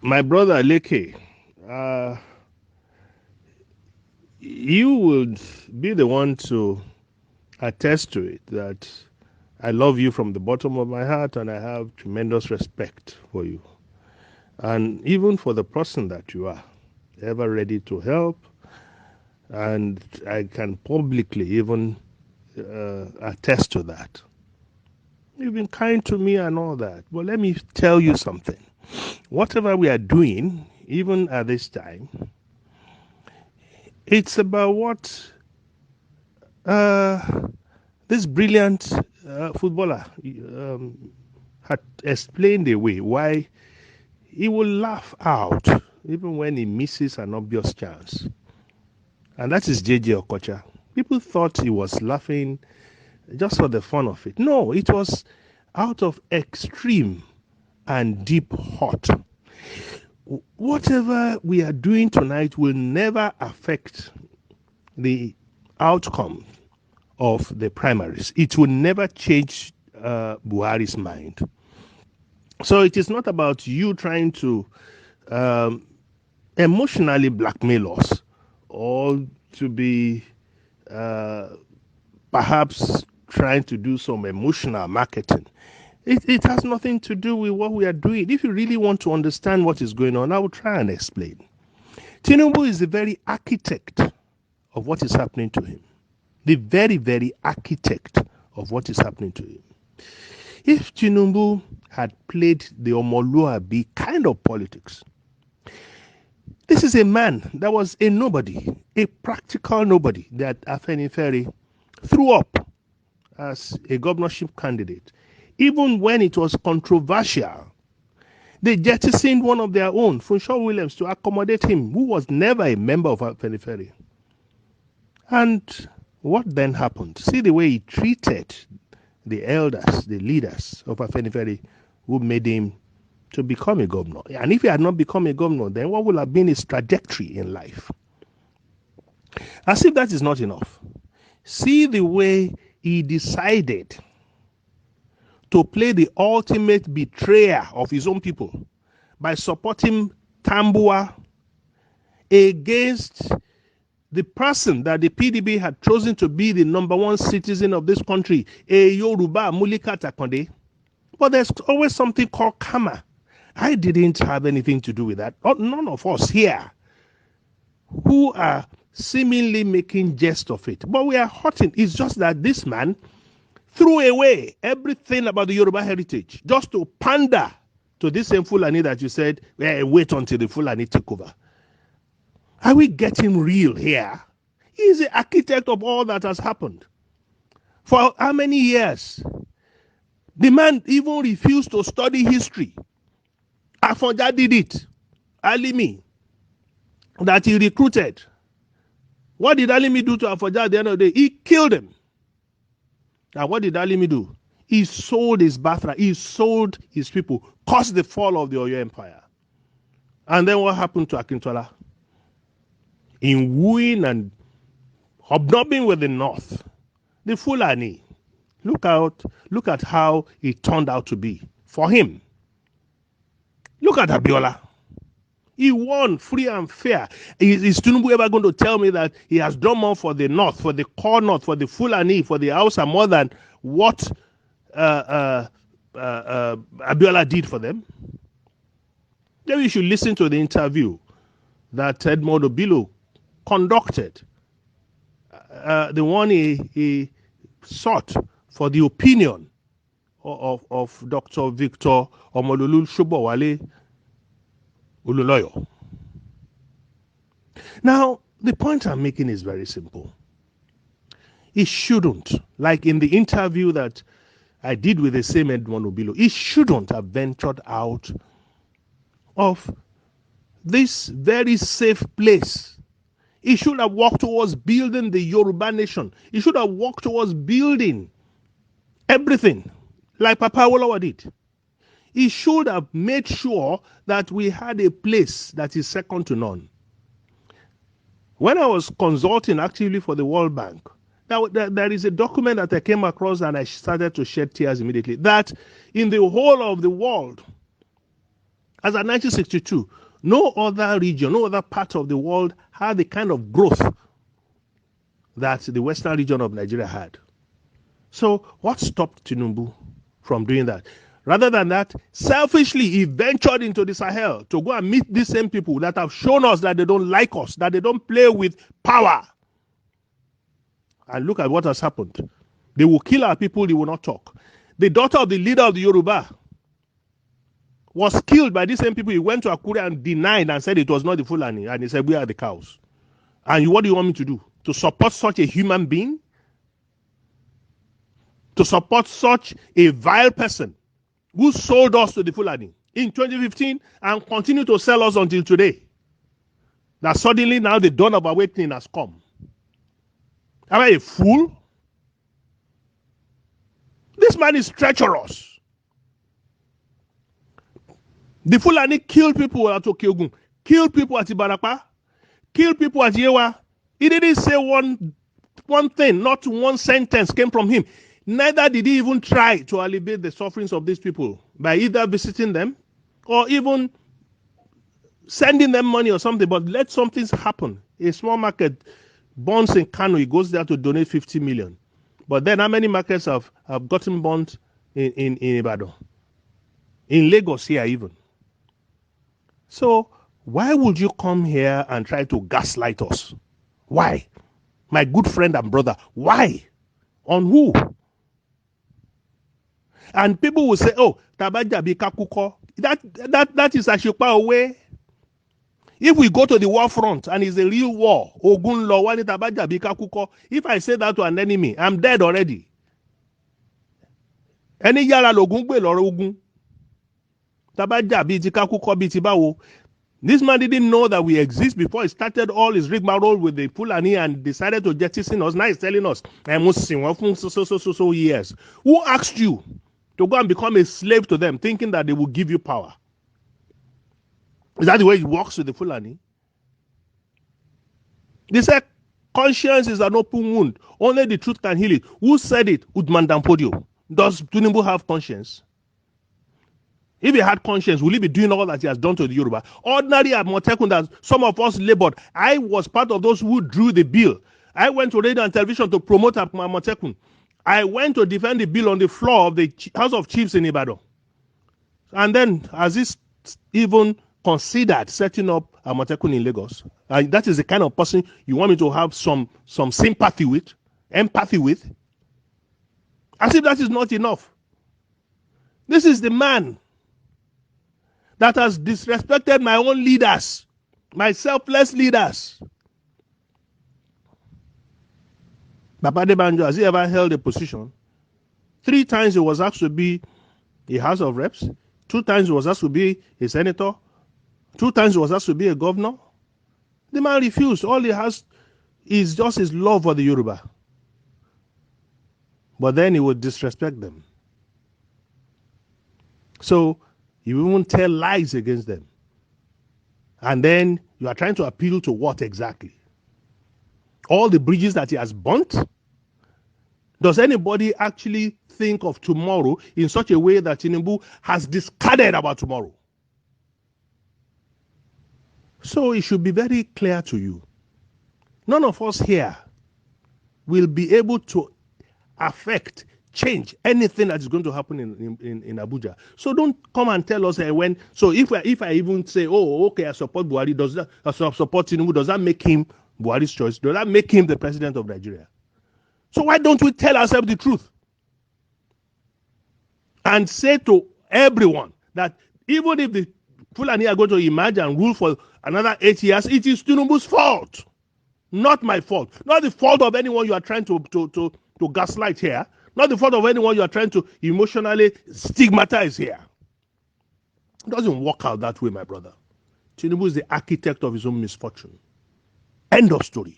My brother Leke, uh, you would be the one to attest to it that I love you from the bottom of my heart and I have tremendous respect for you. And even for the person that you are, ever ready to help. And I can publicly even attest to that. You've been kind to me and all that. But let me tell you something. Whatever we are doing, even at this time, it's about what uh, this brilliant footballer had explained away why he will laugh out even when he misses an obvious chance. And that is JJ Okocha. People thought he was laughing just for the fun of it. No, it was out of extreme and deep hurt. Whatever we are doing tonight will never affect the outcome of the primaries. It will never change Buhari's mind. So it is not about you trying to um, emotionally blackmail us or to be uh, perhaps trying to do some emotional marketing. It has nothing to do with what we are doing. If you really want to understand what is going on, I will try and explain. Tinubu is the very architect of what is happening to him. The very, very architect of what is happening to him. If Tinubu had played the Omoluabi kind of politics, this is a man that was a nobody, a practical nobody that Afenifere threw up as a governorship candidate. Even when it was controversial, they jettisoned one of their own, Funshaw Williams, to accommodate him, who was never a member of Afenifere. And what then happened? See the way he treated the elders, the leaders of Afenifere, who made him to become a governor. And if he had not become a governor, then what would have been his trajectory in life? As if that is not enough. See the way he decided to play the ultimate betrayer of his own people by supporting Tambua against the person that the PDB had chosen to be the number one citizen of this country, a Yoruba, Mulika Takonde. But there's always something called karma. I didn't have anything to do with that. None of us here who are seemingly making jest of it. But we are hurting. It's just that this man threw away everything about the Yoruba heritage just to pander to this same Fulani that you said, wait until the Fulani take over. Are we getting real here? He is the architect of all that has happened. For how many years? The man even refused to study history. Afonja did it. Alimi, that he recruited. What did Alimi do to Afonja at the end of the day? He killed him. Now, what did Alimi do? He sold his birthright. He sold his people. Caused the fall of the Oyo Empire. And then what happened to Akintola? In wooing and hobnobbing with the North, the Fulani, look at how it turned out to be for him. Look at Abiola. He won free and fair. Is Tinubu ever going to tell me that he has done more for the North, for the core North, for the Fulani, for the Hausa more than what Abiola did for them? Then you should listen to the interview that Edmond Obilo conducted. The one he sought for the opinion of Dr. Victor Omololu Shobowale Ululoyo. Now, the point I'm making is very simple. It shouldn't, like in the interview that I did with the same Edmond Obilo, it shouldn't have ventured out of this very safe place. It should have walked towards building the Yoruba nation. It should have walked towards building everything like Papa Awolowo did. He should have made sure that we had a place that is second to none. When I was consulting actively for the World Bank, there is a document that I came across and I started to shed tears immediately, that in the whole of the world, As at 1962, no other region, no other part of the world had the kind of growth that the western region of Nigeria had. So what stopped Tinubu from doing that? Rather than that, selfishly, he ventured into the Sahel to go and meet these same people that have shown us that they don't like us, that they don't play with power. And look at what has happened. They will kill our people, they will not talk. The daughter of the leader of the Yoruba was killed by these same people. He went to Akure and denied and said it was not the Fulani. And he said, we are the cows. And what do you want me to do? To support such a human being? To support such a vile person who sold us to the Fulani in 2015 and continue to sell us until today? That suddenly now the dawn of awakening has come. Am I a fool? This man is treacherous. The Fulani killed people at Okiogun, killed people at Ibarapa, killed people at Yewa. He didn't say one thing, not one sentence came from him. Neither did he even try to alleviate the sufferings of these people by either visiting them or even sending them money or something. But let something happen. A small market bonds in Kano, he goes there to donate 50 million. But then how many markets have gotten bonds in Ibadan? In Lagos here even. So why would you come here and try to gaslight us? Why? My good friend and brother, why? On who? And people will say, oh, Tabajabi Kakuko. That is Ashipa away. If we go to the war front and it's a real war, Ogun Law, Tabajabi Kakuko, if I say that to an enemy, I'm dead already. Any yara logun gbe loro ogun. Tabajabi Kakuko bitibawo. This man didn't know that we exist before he started all his rigmarole with the Fulani and decided to jettison us. Now he's telling us, I must sing so years. Who asked you to go and become a slave to them, thinking that they will give you power? Is that the way it works with the Fulani? They said conscience is an open wound. Only the truth can heal it. Who said it? Udman Dampodio. Does Tinubu have conscience? If he had conscience, will he be doing all that he has done to the Yoruba? Ordinary Amotekun that some of us labored. I was part of those who drew the bill. I went to radio and television to promote Amotekun. I went to defend the bill on the floor of the House of Chiefs in Ibadan. And then, has this even considered setting up Amotekun in Lagos? That is the kind of person you want me to have some sympathy with, empathy with? As if that is not enough. This is the man that has disrespected my own leaders, my selfless leaders. Baba Adebanjo, has he ever held a position? 3 times he was asked to be a House of Reps. 2 times he was asked to be a senator. 2 times he was asked to be a governor. The man refused. All he has is just his love for the Yoruba. But then he would disrespect them. So you even tell lies against them. And then you are trying to appeal to what exactly? All the bridges that he has burnt? Does anybody actually think of tomorrow in such a way that Tinubu has discarded about tomorrow? So it should be very clear to you. None of us here will be able to affect, change anything that is going to happen in Abuja. So don't come and tell us when. So if I even say, oh, okay, I support Buhari, does that I support Tinubu, does that make him Buhari's choice? Does that make him the president of Nigeria? So why don't we tell ourselves the truth and say to everyone that even if the Fulani are going to emerge and rule for another 8 years, it is Tinubu's fault, not my fault, not the fault of anyone you are trying to gaslight here, not the fault of anyone you are trying to emotionally stigmatize here. It doesn't work out that way, my brother. Tinubu is the architect of his own misfortune. End of story.